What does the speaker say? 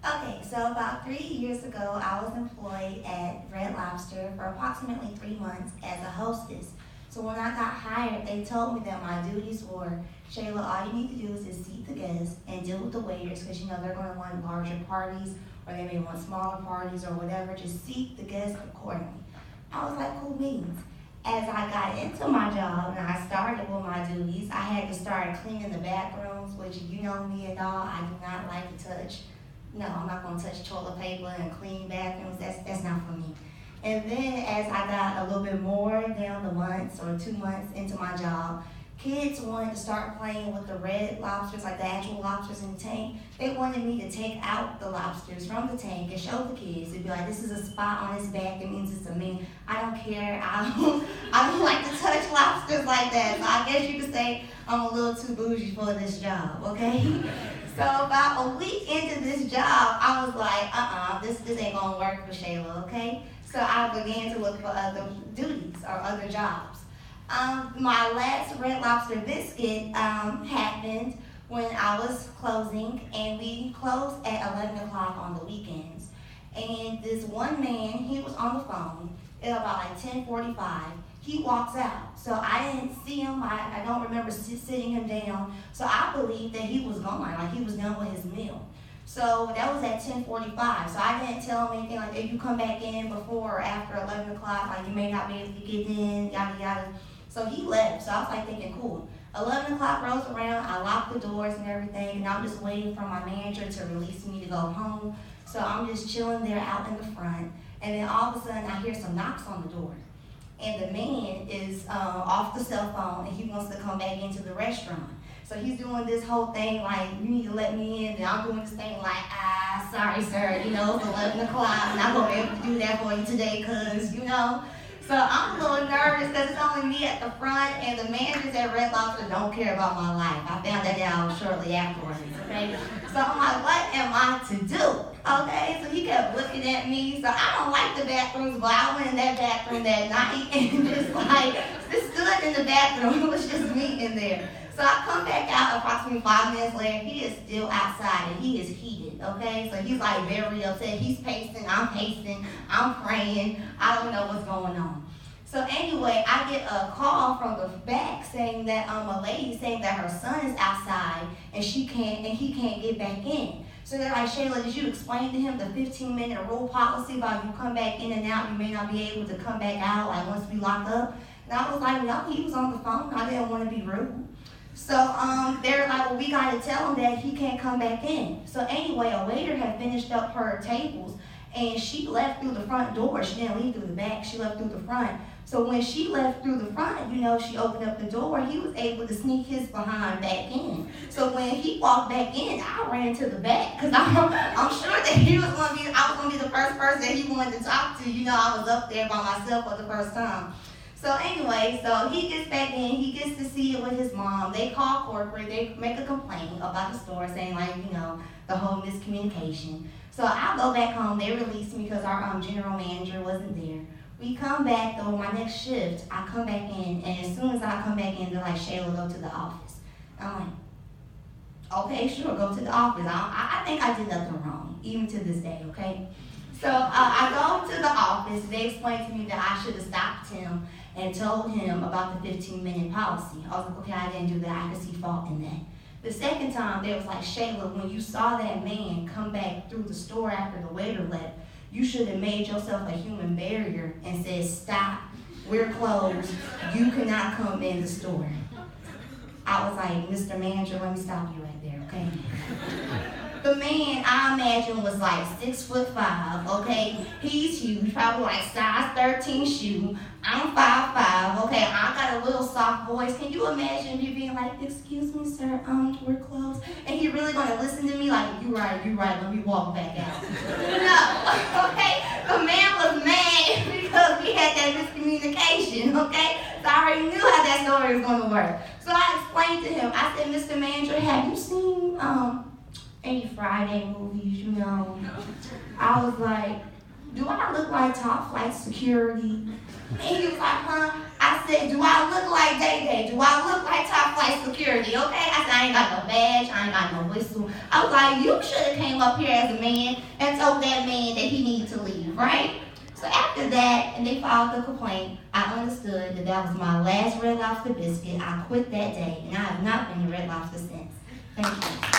Okay, so about 3 years ago, I was employed at Red Lobster for approximately 3 months as a hostess. So when I got hired, they told me that my duties were, Shayla, all you need to do is just seat the guests and deal with the waiters because you know they're going to want larger parties or they may want smaller parties or whatever. Just seat the guests accordingly. I was like, cool beans. As I got into my job and I started with my duties, I had to start cleaning the bathrooms, which you know me and all, I do not like to touch. No, I'm not gonna touch toilet paper and clean bathrooms. That's not for me. And then as I got a little bit more down the months or 2 months into my job, kids wanted to start playing with the red lobsters, like the actual lobsters in the tank. They wanted me to take out the lobsters from the tank and show the kids. They'd be like, this is a spot on his back, it means it's a mean. I don't care. I don't like to touch lobsters like that. So I guess you could say I'm a little too bougie for this job, okay? So about a week into this job, I was like, this ain't gonna work for Shayla, okay? So I began to look for other duties or other jobs. My last Red Lobster biscuit happened when I was closing, and we closed at 11 o'clock on the weekends. And this one man, he was on the phone at about like 10:45. He walks out. So I didn't see him. I don't remember sitting him down. So I believed that he was gone, like he was done with his meal. So that was at 10:45. So I didn't tell him anything like, if you come back in before or after 11 o'clock, like you may not be able to get in, yada, yada. So he left. So I was like thinking, cool. 11 o'clock rolls around, I lock the doors and everything, and I'm just waiting for my manager to release me to go home. So I'm just chilling there out in the front. And then all of a sudden I hear some knocks on the door. And the man is off the cell phone and he wants to come back into the restaurant. So he's doing this whole thing like, you need to let me in. And I'm doing this thing like, sorry, sir, it's 11 o'clock. I'm not going to be able to do that for you today because. So I'm a little nervous because it's only me at the front and the managers at Red Lobster don't care about my life. I found that out shortly afterwards, okay? So I'm like, what am I to do? Okay, so he kept looking at me. So I don't like the bathrooms, but I went in that bathroom that night and just stood in the bathroom. It was just me in there. So I come back out approximately 5 minutes later. He is still outside and he is heated, okay? So he's like very upset. He's pacing, I'm pacing, I'm praying. I don't know what's going on. So anyway, I get a call from the back saying that a lady saying that her son is outside and he can't get back in. So they're like, Shayla, did you explain to him the 15-minute rule policy about you come back in and out, you may not be able to come back out like once we lock up? And I was like, no, he was on the phone. I didn't want to be rude. So they're like, well, we got to tell him that he can't come back in. So anyway, a waiter had finished up her tables and she left through the front door. She didn't leave through the back. She left through the front. So when she left through the front, she opened up the door. He was able to sneak his behind back in. So when he walked back in, I ran to the back because I'm sure that I was going to be the first person that he wanted to talk to. I was up there by myself for the first time. So anyway, so he gets back in, he gets to see it with his mom. They call corporate, they make a complaint about the store saying the whole miscommunication. So I go back home, they release me because our general manager wasn't there. We come back though, my next shift, I come back in, and as soon as I come back in, they're like, Shayla, go to the office. I'm like, okay, sure, go to the office. I think I did nothing wrong, even to this day, okay? So I go to the office, they explained to me that I should have stopped him and told him about the 15-minute policy. I was like, okay, I didn't do that. I could see fault in that. The second time, they was like, Shayla, when you saw that man come back through the store after the waiter left, you should have made yourself a human barrier and said, stop, we're closed, you cannot come in the store. I was like, Mr. Manager, let me stop you right there, okay? The man, I imagine, was like 6'5", okay? He's huge, probably like size 13 shoe. I'm 5'5", okay? I got a little soft voice. Can you imagine me being like, excuse me, sir, we're closed? And he really gonna listen to me like, you right, let me walk back out. No, okay? The man was mad because we had that miscommunication, okay? So I already knew how that story was gonna work. So I explained to him, I said, Mr. Manager, have you seen any Friday movies, I was like, do I look like top flight security? And he was like, huh? I said, do I look like Day? Do I look like top flight security? Okay? I said, I ain't got no badge, I ain't got no whistle. I was like, you should have came up here as a man and told that man that he needed to leave, right? So after that, and they filed the complaint, I understood that that was my last Red Lobster biscuit. I quit that day, and I have not been to Red Lobster since. Thank you.